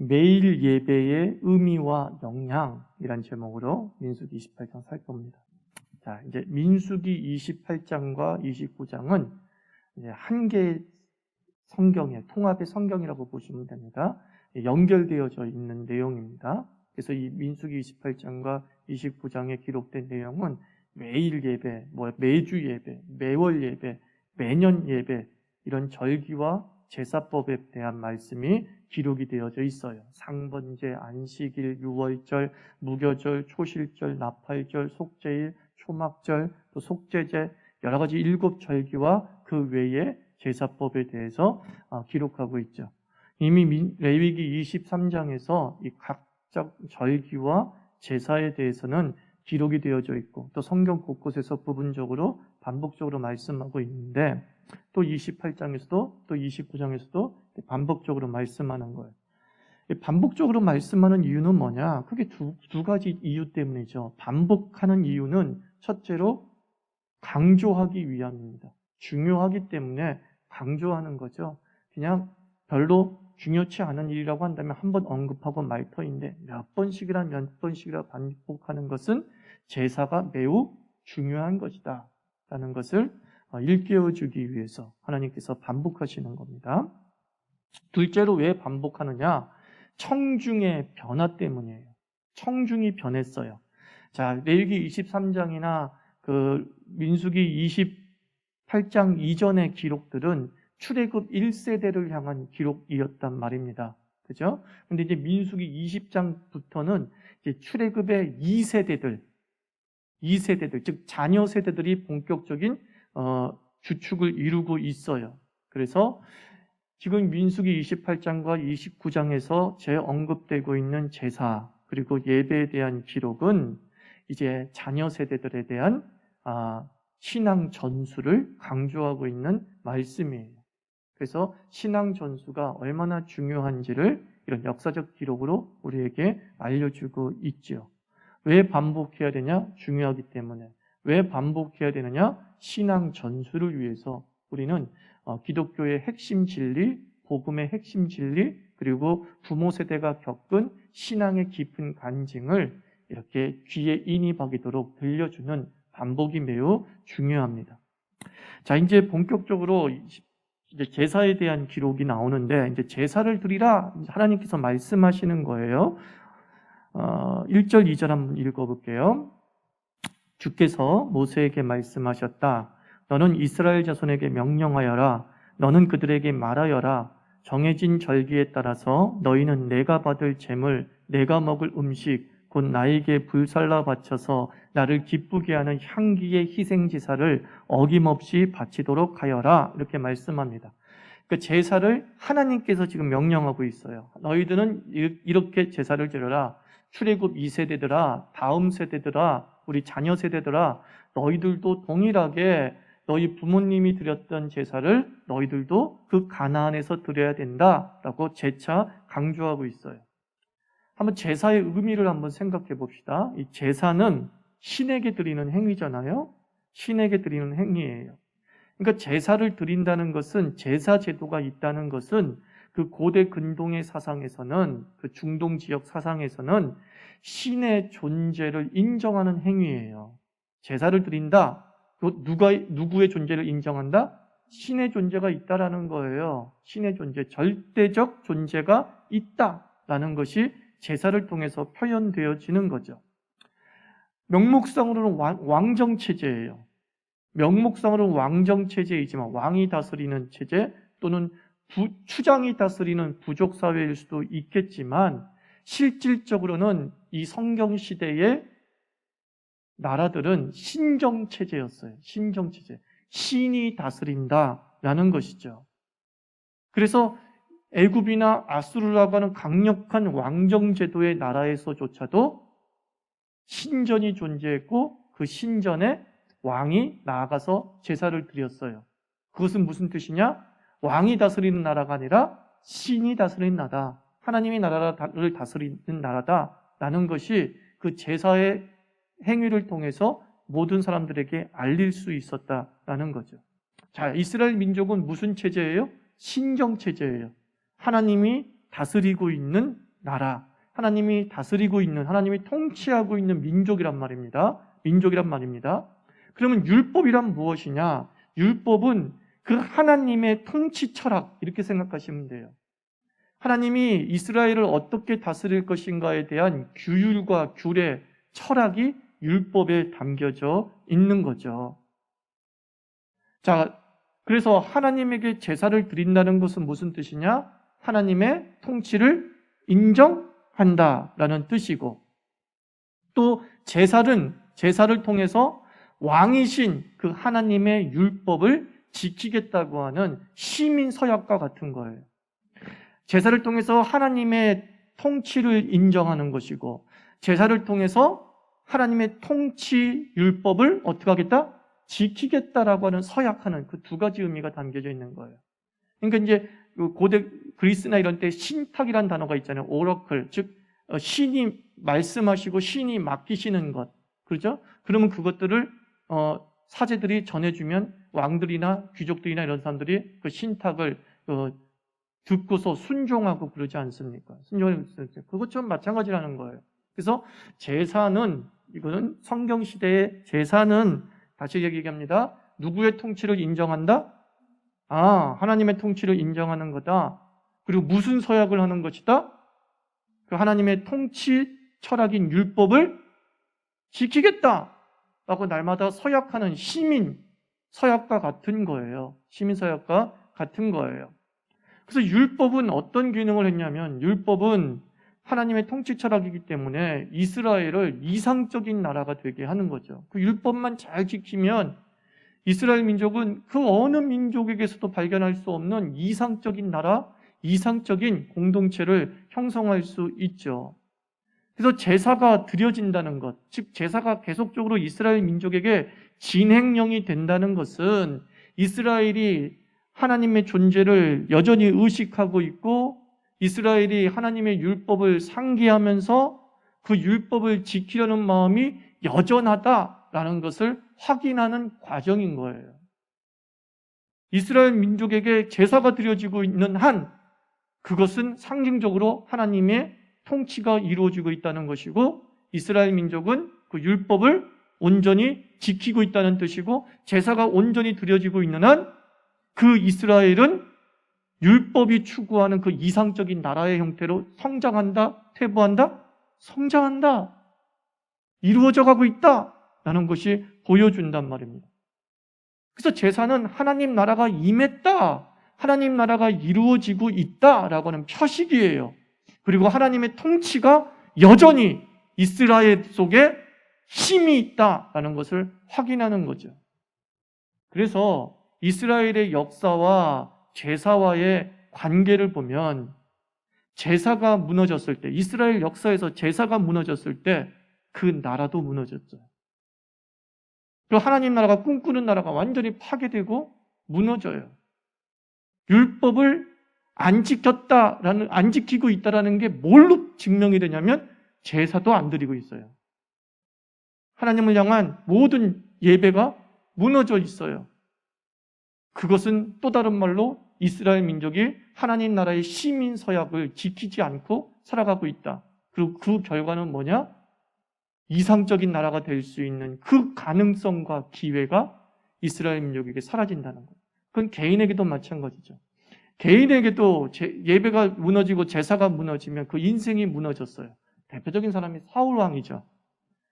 매일 예배의 의미와 영향이란 제목으로 민수기 28장 살펴봅니다. 자, 이제 민수기 28장과 29장은 이제 한 개의 성경의 통합의 성경이라고 보시면 됩니다. 연결되어져 있는 내용입니다. 그래서 이 민수기 28장과 29장에 기록된 내용은 매일 예배, 매주 예배, 매월 예배, 매년 예배, 이런 절기와 제사법에 대한 말씀이 기록이 되어져 있어요. 상번제, 안식일, 유월절, 무교절, 초실절, 나팔절, 속죄일, 초막절, 또 속죄제, 여러 가지 7절기와 그 외에 제사법에 대해서 기록하고 있죠. 이미 레위기 23장에서 이 각적 절기와 제사에 대해서는 기록이 되어져 있고, 또 성경 곳곳에서 부분적으로 반복적으로 말씀하고 있는데, 또 28장에서도 또 29장에서도 반복적으로 말씀하는 거예요. 반복적으로 말씀하는 이유는 뭐냐? 그게 두 가지 이유 때문이죠. 반복하는 이유는 첫째로 강조하기 위함입니다. 중요하기 때문에 강조하는 거죠. 그냥 별로 중요치 않은 일이라고 한다면 한 번 언급하고 말 터인데 몇 번씩이라 반복하는 것은 제사가 매우 중요한 것이다 라는 것을 일깨워주기 위해서 하나님께서 반복하시는 겁니다. 둘째로 왜 반복하느냐? 청중의 변화 때문이에요. 청중이 변했어요. 자, 레위기 23장이나 그 민수기 28장 이전의 기록들은 출애굽 1세대를 향한 기록이었단 말입니다. 그죠? 근데 이제 민수기 20장부터는 이제 출애굽의 2세대들, 즉 자녀 세대들이 본격적인 주축을 이루고 있어요. 그래서 지금 민수기 28장과 29장에서 재언급되고 있는 제사 그리고 예배에 대한 기록은 이제 자녀 세대들에 대한 신앙 전수를 강조하고 있는 말씀이에요. 그래서 신앙 전수가 얼마나 중요한지를 이런 역사적 기록으로 우리에게 알려주고 있죠. 왜 반복해야 되냐? 중요하기 때문에. 왜 반복해야 되느냐? 신앙 전수를 위해서 우리는 기독교의 핵심 진리, 복음의 핵심 진리, 그리고 부모 세대가 겪은 신앙의 깊은 간증을 이렇게 귀에 인이 박이도록 들려주는 반복이 매우 중요합니다. 자, 이제 본격적으로 이제 제사에 대한 기록이 나오는데, 이제 제사를 드리라 하나님께서 말씀하시는 거예요. 1절, 2절 한번 읽어볼게요. 주께서 모세에게 말씀하셨다. 너는 이스라엘 자손에게 명령하여라. 너는 그들에게 말하여라. 정해진 절기에 따라서 너희는 내가 받을 제물, 내가 먹을 음식, 곧 나에게 불살라 바쳐서 나를 기쁘게 하는 향기의 희생제사를 어김없이 바치도록 하여라. 이렇게 말씀합니다. 그 제사를 하나님께서 지금 명령하고 있어요. 너희들은 이렇게 제사를 드려라. 출애굽 2세대들아, 다음 세대들아, 우리 자녀 세대들아, 너희들도 동일하게 너희 부모님이 드렸던 제사를 너희들도 그 가나안에서 드려야 된다라고 재차 강조하고 있어요. 한번 제사의 의미를 한번 생각해 봅시다. 이 제사는 신에게 드리는 행위잖아요. 신에게 드리는 행위예요. 그러니까 제사를 드린다는 것은, 제사 제도가 있다는 것은 그 고대 근동의 사상에서는, 그 중동 지역 사상에서는 신의 존재를 인정하는 행위예요. 제사를 드린다. 누구의 존재를 인정한다? 신의 존재가 있다라는 거예요. 신의 존재, 절대적 존재가 있다라는 것이 제사를 통해서 표현되어지는 거죠. 명목상으로는 왕정체제예요. 명목상으로는 왕정체제이지만 왕이 다스리는 체제 또는 추장이 다스리는 부족사회일 수도 있겠지만, 실질적으로는 이 성경시대의 나라들은 신정체제였어요. 신정체제. 신이 다스린다라는 것이죠. 그래서 애굽이나 아수르라고 하는 강력한 왕정제도의 나라에서조차도 신전이 존재했고, 그 신전에 왕이 나아가서 제사를 드렸어요. 그것은 무슨 뜻이냐? 왕이 다스리는 나라가 아니라 신이 다스리는 나라다. 하나님이 나라를 다스리는 나라다라는 것이 그 제사의 행위를 통해서 모든 사람들에게 알릴 수 있었다라는 거죠. 자, 이스라엘 민족은 무슨 체제예요? 신정 체제예요. 하나님이 다스리고 있는 나라, 하나님이 다스리고 있는, 하나님이 통치하고 있는 민족이란 말입니다. 민족이란 말입니다. 그러면 율법이란 무엇이냐? 율법은 그 하나님의 통치 철학, 이렇게 생각하시면 돼요. 하나님이 이스라엘을 어떻게 다스릴 것인가에 대한 규율과 규례, 철학이 율법에 담겨져 있는 거죠. 자, 그래서 하나님에게 제사를 드린다는 것은 무슨 뜻이냐? 하나님의 통치를 인정한다라는 뜻이고, 또 제사를 통해서 왕이신 그 하나님의 율법을 지키겠다고 하는 시민 서약과 같은 거예요. 제사를 통해서 하나님의 통치를 인정하는 것이고, 제사를 통해서 하나님의 통치 율법을 어떻게 하겠다? 지키겠다라고 하는 서약하는 그 두 가지 의미가 담겨져 있는 거예요. 그러니까 이제 고대 그리스나 이런 때 신탁이라는 단어가 있잖아요. 오러클, 즉 신이 말씀하시고 신이 맡기시는 것, 그렇죠? 그러면 그것들을 사제들이 전해주면 왕들이나 귀족들이나 이런 사람들이 그 신탁을 듣고서 순종하고 그러지 않습니까? 그것처럼 마찬가지라는 거예요. 그래서 제사는, 이거는 성경 시대의 제사는, 다시 얘기합니다. 누구의 통치를 인정한다? 하나님의 통치를 인정하는 거다. 그리고 무슨 서약을 하는 것이다? 그 하나님의 통치 철학인 율법을 지키겠다 라고 날마다 서약하는 시민 서약과 같은 거예요. 시민 서약과 같은 거예요. 그래서 율법은 어떤 기능을 했냐면, 율법은 하나님의 통치 철학이기 때문에 이스라엘을 이상적인 나라가 되게 하는 거죠. 그 율법만 잘 지키면 이스라엘 민족은 그 어느 민족에게서도 발견할 수 없는 이상적인 나라, 이상적인 공동체를 형성할 수 있죠. 그래서 제사가 드려진다는 것, 즉 제사가 계속적으로 이스라엘 민족에게 진행령이 된다는 것은 이스라엘이 하나님의 존재를 여전히 의식하고 있고, 이스라엘이 하나님의 율법을 상기하면서 그 율법을 지키려는 마음이 여전하다라는 것을 확인하는 과정인 거예요. 이스라엘 민족에게 제사가 드려지고 있는 한, 그것은 상징적으로 하나님의 통치가 이루어지고 있다는 것이고, 이스라엘 민족은 그 율법을 온전히 지키고 있다는 뜻이고, 제사가 온전히 드려지고 있는 한 그 이스라엘은 율법이 추구하는 그 이상적인 나라의 형태로 성장한다, 퇴보한다, 성장한다, 이루어져 가고 있다라는 것이 보여준단 말입니다. 그래서 제사는 하나님 나라가 임했다, 하나님 나라가 이루어지고 있다라고 하는 표식이에요. 그리고 하나님의 통치가 여전히 이스라엘 속에 힘이 있다라는 것을 확인하는 거죠. 그래서 이스라엘의 역사와 제사와의 관계를 보면, 제사가 무너졌을 때, 이스라엘 역사에서 제사가 무너졌을 때 그 나라도 무너졌죠. 그 하나님 나라가 꿈꾸는 나라가 완전히 파괴되고 무너져요. 율법을 안 지키고 있다라는 게 뭘로 증명이 되냐면, 제사도 안 드리고 있어요. 하나님을 향한 모든 예배가 무너져 있어요. 그것은 또 다른 말로 이스라엘 민족이 하나님 나라의 시민 서약을 지키지 않고 살아가고 있다. 그리고 그 결과는 뭐냐? 이상적인 나라가 될 수 있는 그 가능성과 기회가 이스라엘 민족에게 사라진다는 거예요. 그건 개인에게도 마찬가지죠. 개인에게도 예배가 무너지고 제사가 무너지면 그 인생이 무너졌어요. 대표적인 사람이 사울왕이죠.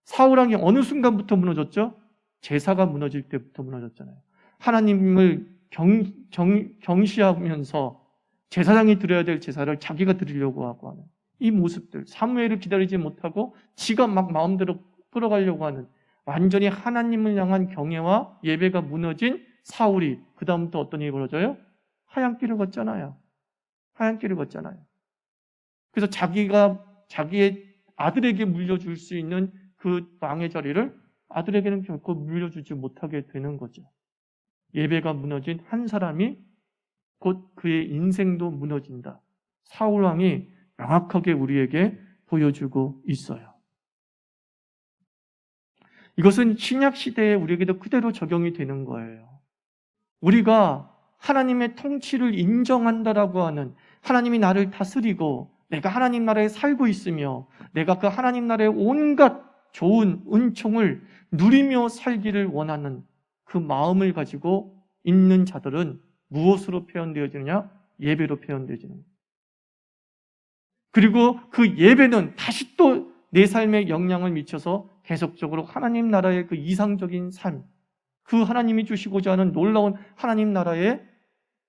사울왕이 어느 순간부터 무너졌죠? 제사가 무너질 때부터 무너졌잖아요. 하나님을 경시하면서 제사장이 드려야 될 제사를 자기가 드리려고 하고 하는 이 모습들, 사무엘을 기다리지 못하고 지가 막 마음대로 끌어가려고 하는, 완전히 하나님을 향한 경외와 예배가 무너진 사울이 그 다음부터 어떤 일이 벌어져요? 하얀 길을 걷잖아요. 하얀 길을 걷잖아요. 그래서 자기의 아들에게 물려줄 수 있는 그 왕의 자리를 아들에게는 결코 물려주지 못하게 되는 거죠. 예배가 무너진 한 사람이 곧 그의 인생도 무너진다. 사울왕이 명확하게 우리에게 보여주고 있어요. 이것은 신약 시대에 우리에게도 그대로 적용이 되는 거예요. 우리가 하나님의 통치를 인정한다라고 하는, 하나님이 나를 다스리고 내가 하나님 나라에 살고 있으며 내가 그 하나님 나라의 온갖 좋은 은총을 누리며 살기를 원하는 그 마음을 가지고 있는 자들은 무엇으로 표현되어지느냐? 예배로 표현되어지는 거예요. 그리고 그 예배는 다시 또 내 삶에 영향을 미쳐서 계속적으로 하나님 나라의 그 이상적인 삶, 그 하나님이 주시고자 하는 놀라운 하나님 나라의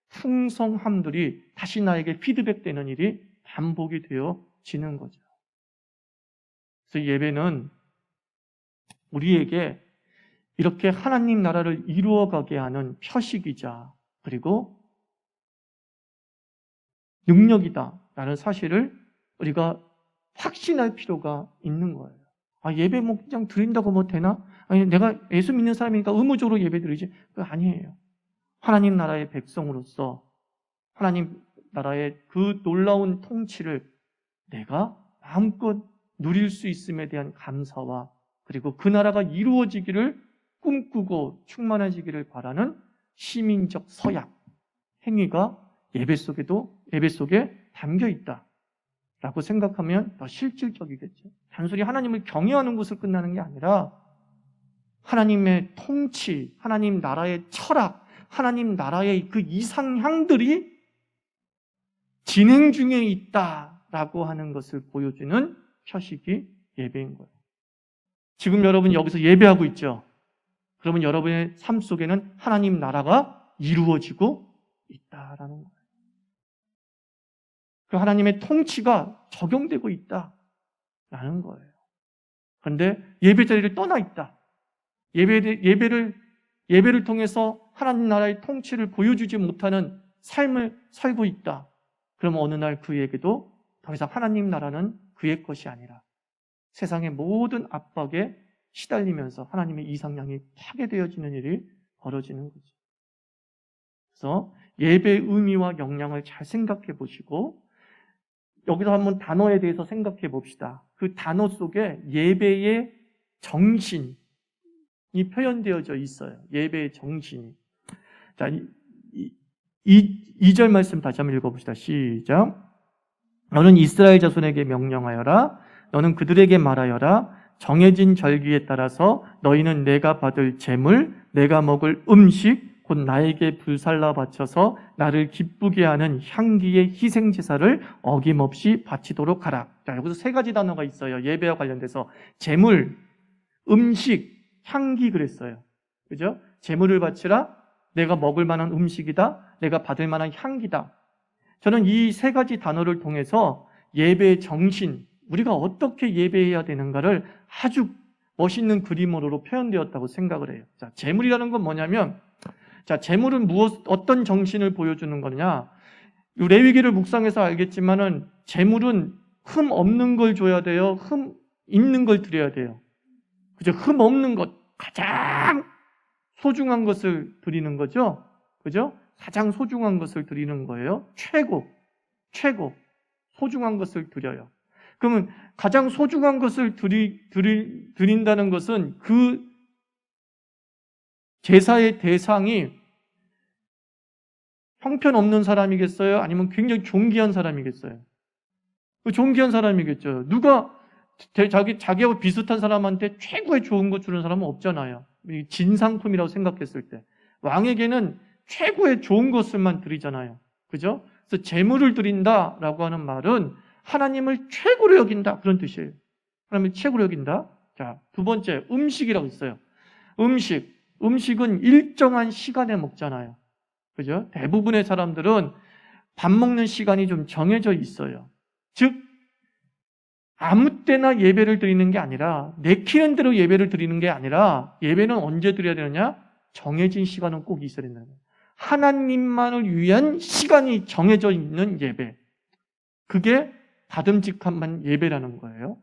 풍성함들이 다시 나에게 피드백되는 일이 반복이 되어지는 거죠. 그래서 예배는 우리에게 이렇게 하나님 나라를 이루어가게 하는 표식이자 그리고 능력이다라는 사실을 우리가 확신할 필요가 있는 거예요. 예배 뭐 그냥 드린다고 뭐 되나? 아니, 내가 예수 믿는 사람이니까 의무적으로 예배 드리지. 그거 아니에요. 하나님 나라의 백성으로서 하나님 나라의 그 놀라운 통치를 내가 마음껏 누릴 수 있음에 대한 감사와 그리고 그 나라가 이루어지기를 꿈꾸고 충만해지기를 바라는 시민적 서약, 행위가 예배 속에 담겨 있다라고 생각하면 더 실질적이겠죠. 단순히 하나님을 경외하는 것을 끝나는 게 아니라 하나님의 통치, 하나님 나라의 철학, 하나님 나라의 그 이상향들이 진행 중에 있다라고 하는 것을 보여주는 표식이 예배인 거예요. 지금 여러분 여기서 예배하고 있죠? 그러면 여러분의 삶 속에는 하나님 나라가 이루어지고 있다라는 거예요. 그 하나님의 통치가 적용되고 있다라는 거예요. 그런데 예배 자리를 떠나 있다. 예배를 통해서 하나님 나라의 통치를 보여주지 못하는 삶을 살고 있다. 그러면 어느 날 그에게도 더 이상 하나님 나라는 그의 것이 아니라 세상의 모든 압박에 시달리면서 하나님의 이상향이 파괴되어지는 일이 벌어지는 거죠. 그래서 예배의 의미와 영향을 잘 생각해 보시고 여기서 한번 단어에 대해서 생각해 봅시다. 그 단어 속에 예배의 정신이 표현되어져 있어요. 예배의 정신이. 자, 2절 말씀 다시 한번 읽어봅시다. 시작. 너는 이스라엘 자손에게 명령하여라. 너는 그들에게 말하여라. 정해진 절기에 따라서 너희는 내가 받을 제물, 내가 먹을 음식, 곧 나에게 불살라 바쳐서 나를 기쁘게 하는 향기의 희생제사를 어김없이 바치도록 하라. 자, 여기서 세 가지 단어가 있어요. 예배와 관련돼서 제물, 음식, 향기 그랬어요. 그죠? 제물을 바치라. 내가 먹을 만한 음식이다. 내가 받을 만한 향기다. 저는 이 세 가지 단어를 통해서 예배의 정신, 우리가 어떻게 예배해야 되는가를 아주 멋있는 그림으로 표현되었다고 생각을 해요. 자, 제물이라는 건 뭐냐면, 자, 제물은 어떤 정신을 보여주는 거냐? 레위기를 묵상해서 알겠지만은 제물은 흠 없는 걸 줘야 돼요. 흠 있는 걸 드려야 돼요. 그죠? 흠 없는 것, 가장 소중한 것을 드리는 거죠. 그죠? 가장 소중한 것을 드리는 거예요. 최고 소중한 것을 드려요. 그러면 가장 소중한 것을 드린다는 것은 그 제사의 대상이 형편없는 사람이겠어요? 아니면 굉장히 존귀한 사람이겠어요? 존귀한 사람이겠죠. 누가 자기하고 비슷한 사람한테 최고의 좋은 것 주는 사람은 없잖아요. 진상품이라고 생각했을 때. 왕에게는 최고의 좋은 것을만 드리잖아요. 그죠? 그래서 제물을 드린다라고 하는 말은 하나님을 최고로 여긴다. 그런 뜻이에요. 하나님을 최고로 여긴다. 자, 두 번째, 음식이라고 있어요. 음식은 일정한 시간에 먹잖아요. 그죠? 대부분의 사람들은 밥 먹는 시간이 좀 정해져 있어요. 즉, 아무 때나 예배를 드리는 게 아니라, 내키는 대로 예배를 드리는 게 아니라, 예배는 언제 드려야 되느냐? 정해진 시간은 꼭 있어야 된다는 거예요. 하나님만을 위한 시간이 정해져 있는 예배. 그게 받음직한 예배라는 거예요.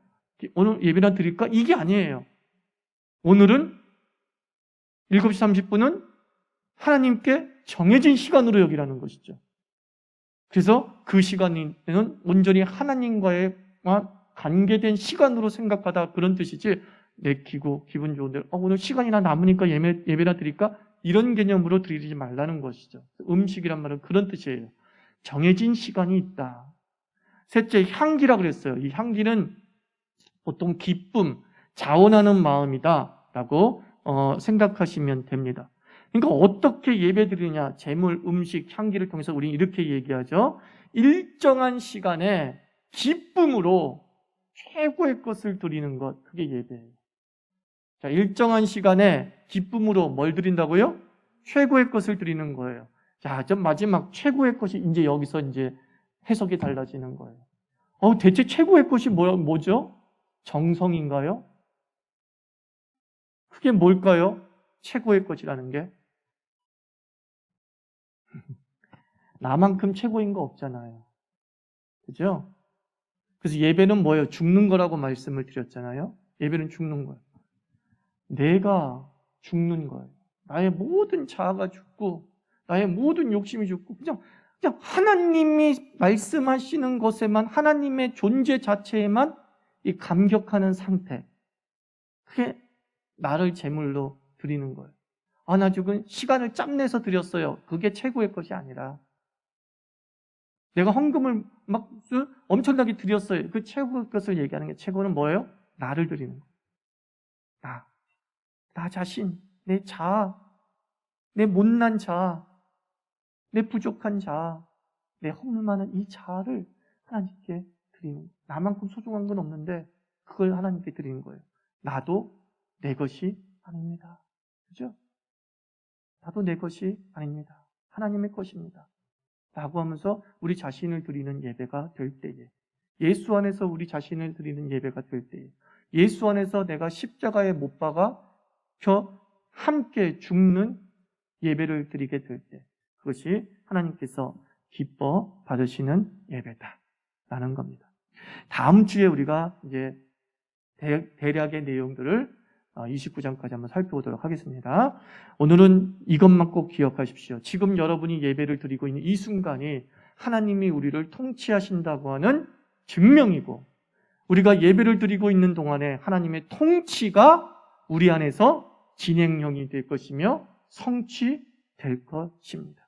오늘 예배나 드릴까? 이게 아니에요. 오늘은 7시 30분은 하나님께 정해진 시간으로 여기라는 것이죠. 그래서 그 시간에는 온전히 하나님과의 관계된 시간으로 생각하다 그런 뜻이지 내키고 기분 좋은데 오늘 시간이나 남으니까 예배나 드릴까? 이런 개념으로 드리지 말라는 것이죠. 음식이란 말은 그런 뜻이에요. 정해진 시간이 있다. 셋째, 향기라 그랬어요. 이 향기는 보통 기쁨, 자원하는 마음이다라고 생각하시면 됩니다. 그러니까 어떻게 예배드리냐, 제물, 음식, 향기를 통해서 우리는 이렇게 얘기하죠. 일정한 시간에 기쁨으로 최고의 것을 드리는 것, 그게 예배예요. 자, 일정한 시간에 기쁨으로 뭘 드린다고요? 최고의 것을 드리는 거예요. 자, 좀 마지막 최고의 것이 이제 여기서 이제 해석이 달라지는 거예요. 대체 최고의 것이 뭐죠? 정성인가요? 그게 뭘까요? 최고의 것이라는 게? 나만큼 최고인 거 없잖아요. 그죠? 그래서 예배는 뭐예요? 죽는 거라고 말씀을 드렸잖아요. 예배는 죽는 거예요. 내가 죽는 거예요. 나의 모든 자아가 죽고 나의 모든 욕심이 죽고 그냥 하나님이 말씀하시는 것에만, 하나님의 존재 자체에만 이 감격하는 상태. 그게 나를 제물로 드리는 거예요. 나 지금 시간을 짬내서 드렸어요. 그게 최고의 것이 아니라 내가 헌금을 막 엄청나게 드렸어요. 그 최고의 것을 얘기하는 게, 최고는 뭐예요? 나를 드리는 거예요. 나 자신, 내 자아, 내 못난 자아, 내 부족한 자아, 내 허물 많은 이 자아를 하나님께 드리는 거예요. 나만큼 소중한 건 없는데 그걸 하나님께 드리는 거예요. 나도 내 것이 아닙니다. 그죠? 나도 내 것이 아닙니다. 하나님의 것입니다. 라고 하면서 우리 자신을 드리는 예배가 될 때에, 예수 안에서 우리 자신을 드리는 예배가 될 때에, 예수 안에서 내가 십자가에 못 박아 함께 죽는 예배를 드리게 될 때, 그것이 하나님께서 기뻐 받으시는 예배다라는 겁니다. 다음 주에 우리가 이제 대략의 내용들을 29장까지 한번 살펴보도록 하겠습니다. 오늘은 이것만 꼭 기억하십시오. 지금 여러분이 예배를 드리고 있는 이 순간이 하나님이 우리를 통치하신다고 하는 증명이고, 우리가 예배를 드리고 있는 동안에 하나님의 통치가 우리 안에서 진행형이 될 것이며 성취될 것입니다.